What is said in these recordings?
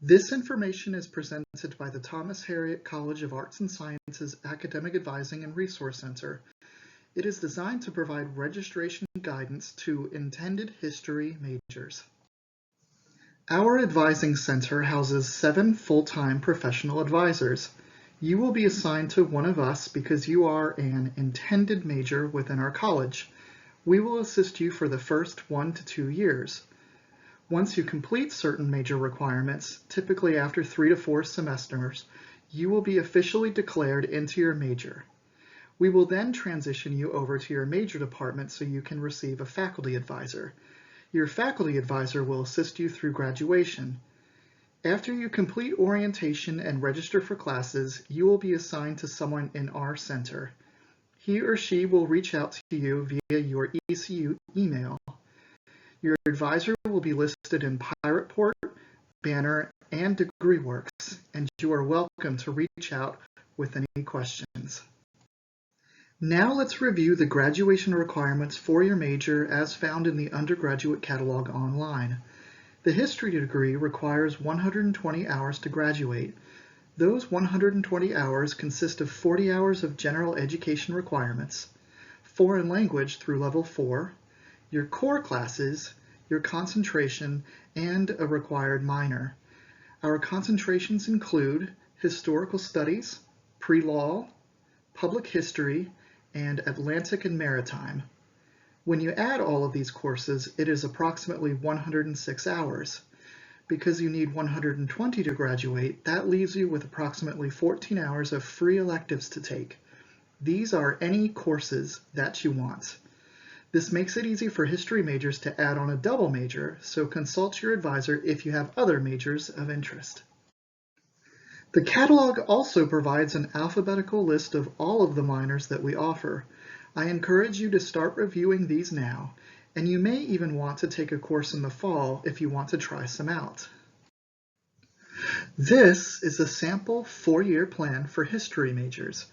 This information is presented by the Thomas Harriot College of Arts and Sciences Academic Advising and Resource Center. It is designed to provide registration guidance to intended history majors. Our advising center houses 7 full-time professional advisors. You will be assigned to one of us because you are an intended major within our college. We will assist you for the first 1 to 2 years. Once you complete certain major requirements, typically after 3 to 4 semesters, you will be officially declared into your major. We will then transition you over to your major department so you can receive a faculty advisor. Your faculty advisor will assist you through graduation. After you complete orientation and register for classes, you will be assigned to someone in our center. He or she will reach out to you via your ECU email. Your advisor will be listed in PiratePort, Banner, and DegreeWorks, and you are welcome to reach out with any questions. Now let's review the graduation requirements for your major as found in the undergraduate catalog online. The history degree requires 120 hours to graduate. Those 120 hours consist of 40 hours of general education requirements, foreign language through level 4, your core classes, your concentration, and a required minor. Our concentrations include historical studies, pre-law, public history, and Atlantic and maritime. When you add all of these courses, it is approximately 106 hours. Because you need 120 to graduate, that leaves you with approximately 14 hours of free electives to take. These are any courses that you want. This makes it easy for history majors to add on a double major, so consult your advisor if you have other majors of interest. The catalog also provides an alphabetical list of all of the minors that we offer. I encourage you to start reviewing these now, and you may even want to take a course in the fall if you want to try some out. This is a sample 4-year plan for history majors.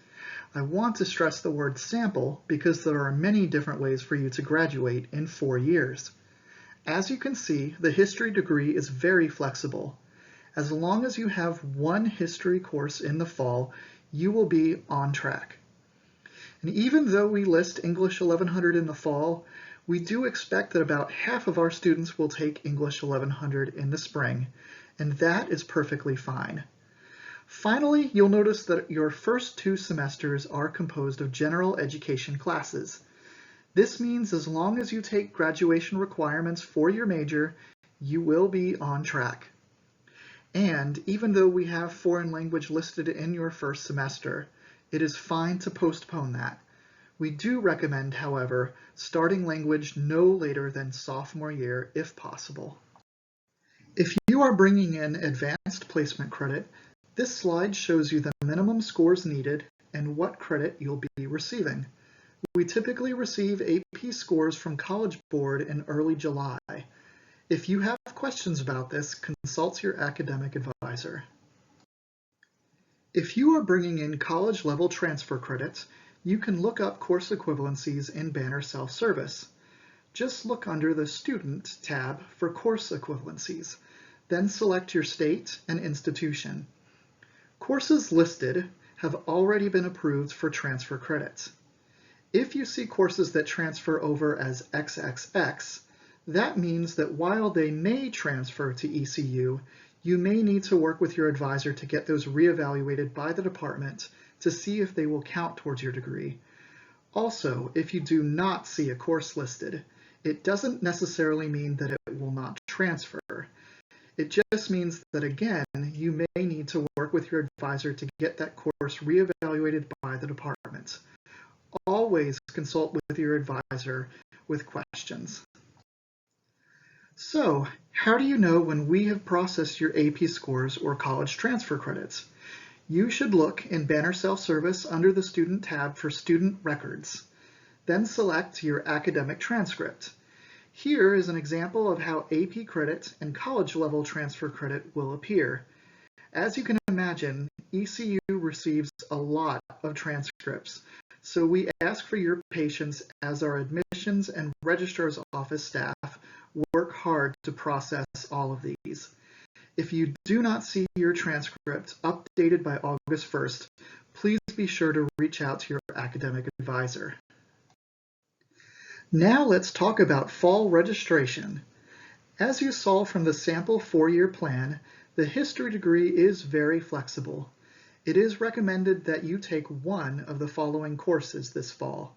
I want to stress the word sample because there are many different ways for you to graduate in 4 years. As you can see, the history degree is very flexible. As long as you have one history course in the fall, you will be on track. And even though we list English 1100 in the fall, we do expect that about half of our students will take English 1100 in the spring, and that is perfectly fine. Finally, you'll notice that your first 2 semesters are composed of general education classes. This means as long as you take graduation requirements for your major, you will be on track. And even though we have foreign language listed in your first semester, it is fine to postpone that. We do recommend, however, starting language no later than sophomore year if possible. If you are bringing in advanced placement credit, this slide shows you the minimum scores needed and what credit you'll be receiving. We typically receive AP scores from College Board in early July. If you have questions about this, consult your academic advisor. If you are bringing in college-level transfer credits, you can look up course equivalencies in Banner Self-Service. Just look under the Student tab for course equivalencies, then select your state and institution. Courses listed have already been approved for transfer credits. If you see courses that transfer over as XXX, that means that while they may transfer to ECU, you may need to work with your advisor to get those reevaluated by the department to see if they will count towards your degree. Also, if you do not see a course listed, it doesn't necessarily mean that it will not transfer. It just means that, again, you may need to work with your advisor to get that course reevaluated by the department. Always consult with your advisor with questions. So, how do you know when we have processed your AP scores or college transfer credits? You should look in Banner Self-Service under the Student tab for Student Records. Then select your academic transcript. Here is an example of how AP credit and college-level transfer credit will appear. As you can imagine, ECU receives a lot of transcripts, so we ask for your patience as our admissions and registrar's office staff work hard to process all of these. If you do not see your transcript updated by August 1st, please be sure to reach out to your academic advisor. Now let's talk about fall registration. As you saw from the sample 4-year plan, the history degree is very flexible. It is recommended that you take one of the following courses this fall: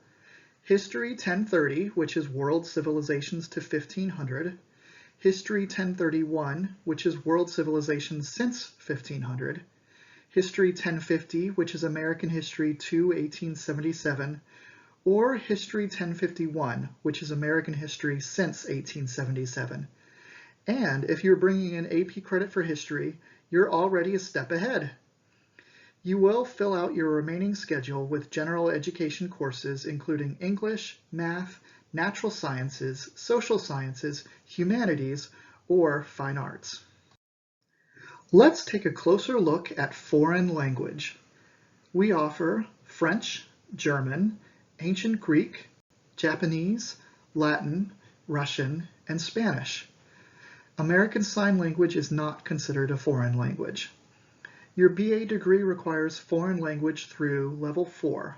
History 1030, which is World Civilizations to 1500, History 1031, which is World Civilizations since 1500, History 1050, which is American History to 1877, or History 1051, which is American History since 1877. And if you're bringing in AP credit for history, you're already a step ahead. You will fill out your remaining schedule with general education courses including English, math, natural sciences, social sciences, humanities, or fine arts. Let's take a closer look at foreign language. We offer French, German, Ancient Greek, Japanese, Latin, Russian, and Spanish. American Sign Language is not considered a foreign language. Your BA degree requires foreign language through level 4.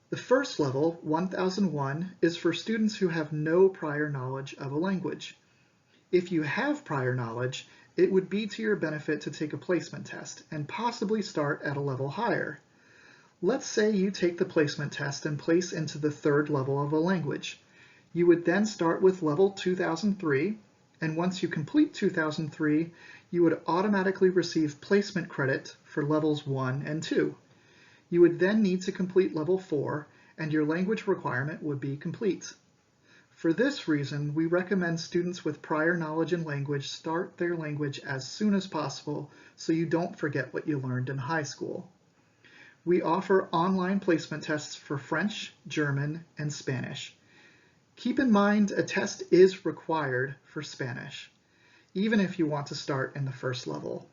The first level, 1001, is for students who have no prior knowledge of a language. If you have prior knowledge, it would be to your benefit to take a placement test and possibly start at a level higher. Let's say you take the placement test and place into the 3rd level of a language. You would then start with level 2003, and once you complete 2003, you would automatically receive placement credit for levels 1 and 2. You would then need to complete level 4, and your language requirement would be complete. For this reason, we recommend students with prior knowledge in language start their language as soon as possible so you don't forget what you learned in high school. We offer online placement tests for French, German, and Spanish. Keep in mind a test is required for Spanish, even if you want to start in the 1st level.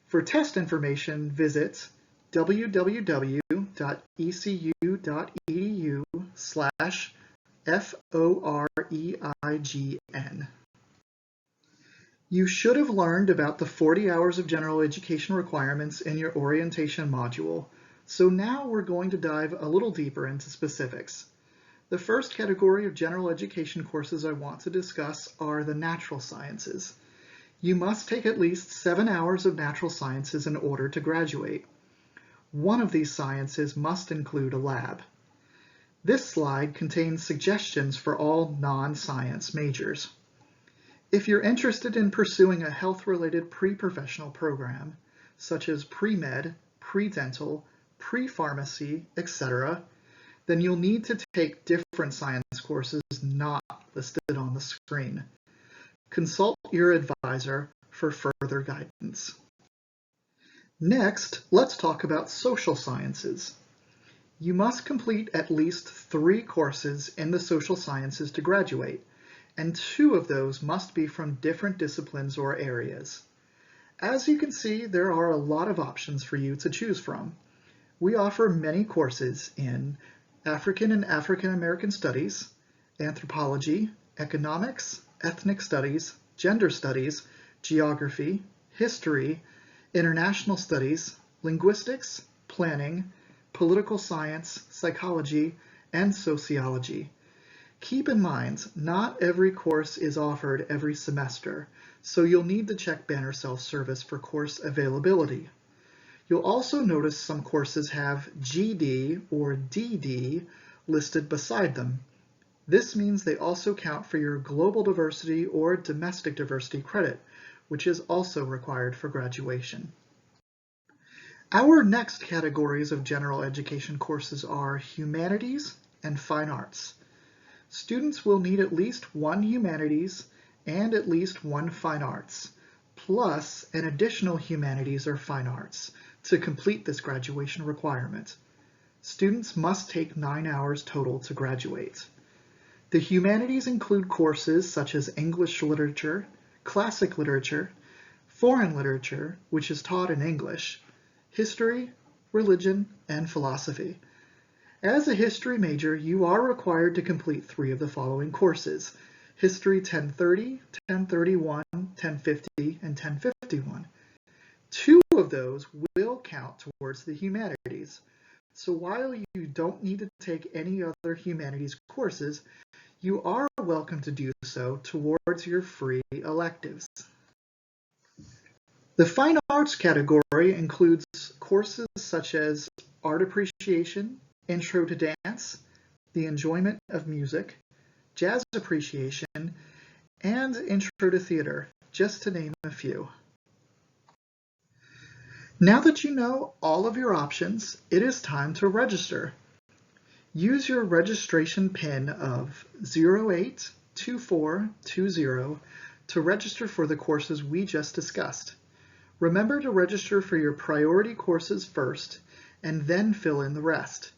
For test information, visit www.ecu.edu/foreign. You should have learned about the 40 hours of general education requirements in your orientation module, so now we're going to dive a little deeper into specifics. The first category of general education courses I want to discuss are the natural sciences. You must take at least 7 hours of natural sciences in order to graduate. One of these sciences must include a lab. This slide contains suggestions for all non-science majors. If you're interested in pursuing a health-related pre-professional program, such as pre-med, pre-dental, pre-pharmacy, etc., then you'll need to take different science courses not listed on the screen. Consult your advisor for further guidance. Next, let's talk about social sciences. You must complete at least 3 courses in the social sciences to graduate, and 2 of those must be from different disciplines or areas. As you can see, there are a lot of options for you to choose from. We offer many courses in African and African American Studies, Anthropology, Economics, Ethnic Studies, Gender Studies, Geography, History, International Studies, Linguistics, Planning, Political Science, Psychology, and Sociology. Keep in mind, not every course is offered every semester, so you'll need to check Banner Self-Service for course availability. You'll also notice some courses have GD or DD listed beside them. This means they also count for your global diversity or domestic diversity credit, which is also required for graduation. Our next categories of general education courses are humanities and fine arts. Students will need at least 1 humanities and at least 1 fine arts, plus an additional humanities or fine arts to complete this graduation requirement. Students must take 9 hours total to graduate. The humanities include courses such as English literature, classic literature, foreign literature, which is taught in English, history, religion, and philosophy. As a history major, you are required to complete 3 of the following courses: History 1030, 1031, 1050, and 1051. 2 of those will count towards the humanities. So while you don't need to take any other humanities courses, you are welcome to do so towards your free electives. The Fine Arts category includes courses such as Art Appreciation, Intro to Dance, The Enjoyment of Music, Jazz Appreciation, and Intro to Theater, just to name a few. Now that you know all of your options, it is time to register. Use your registration PIN of 082420 to register for the courses we just discussed. Remember to register for your priority courses first, and then fill in the rest.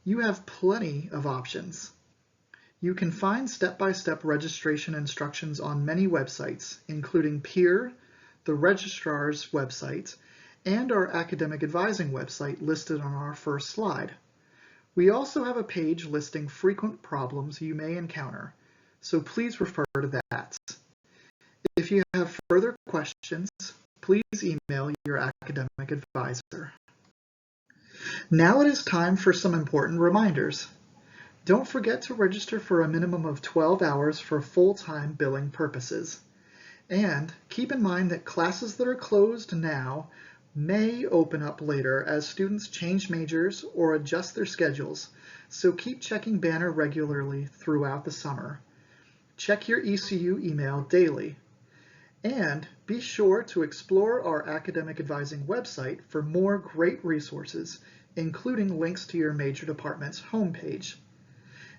You have plenty of options. You can find step-by-step registration instructions on many websites, including PEER, the registrar's website, and our academic advising website listed on our first slide. We also have a page listing frequent problems you may encounter, so please refer to that. If you have further questions, please email your academic advisor. Now it is time for some important reminders. Don't forget to register for a minimum of 12 hours for full-time billing purposes. And keep in mind that classes that are closed now may open up later as students change majors or adjust their schedules, so keep checking Banner regularly throughout the summer. Check your ECU email daily. And be sure to explore our academic advising website for more great resources, including links to your major department's homepage.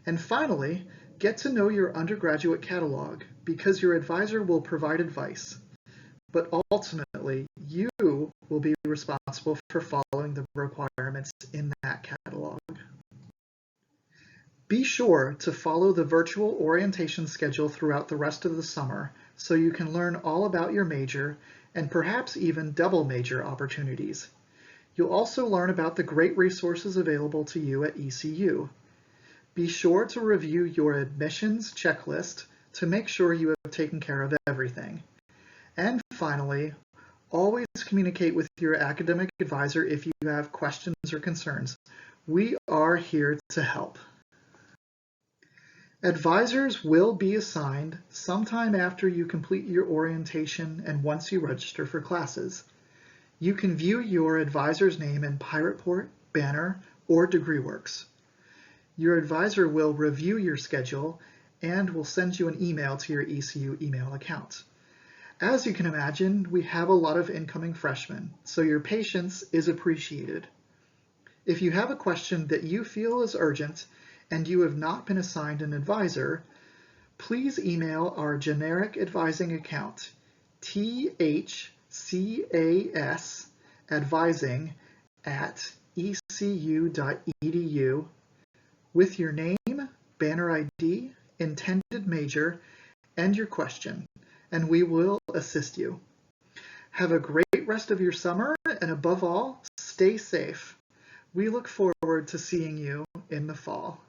And finally, get to know your undergraduate catalog because your advisor will provide advice. But ultimately, you will be responsible for following the requirements in that catalog. Be sure to follow the virtual orientation schedule throughout the rest of the summer so you can learn all about your major and perhaps even double major opportunities. You'll also learn about the great resources available to you at ECU. Be sure to review your admissions checklist to make sure you have taken care of everything. And finally, always communicate with your academic advisor if you have questions or concerns. We are here to help. Advisors will be assigned sometime after you complete your orientation and once you register for classes. You can view your advisor's name in PiratePort, Banner, or DegreeWorks. Your advisor will review your schedule and will send you an email to your ECU email account. As you can imagine, we have a lot of incoming freshmen, so your patience is appreciated. If you have a question that you feel is urgent and you have not been assigned an advisor, please email our generic advising account, thcasadvising@ecu.edu, with your name, Banner ID, intended major, and your question, and we will assist you. Have a great rest of your summer, and above all, stay safe. We look forward to seeing you in the fall.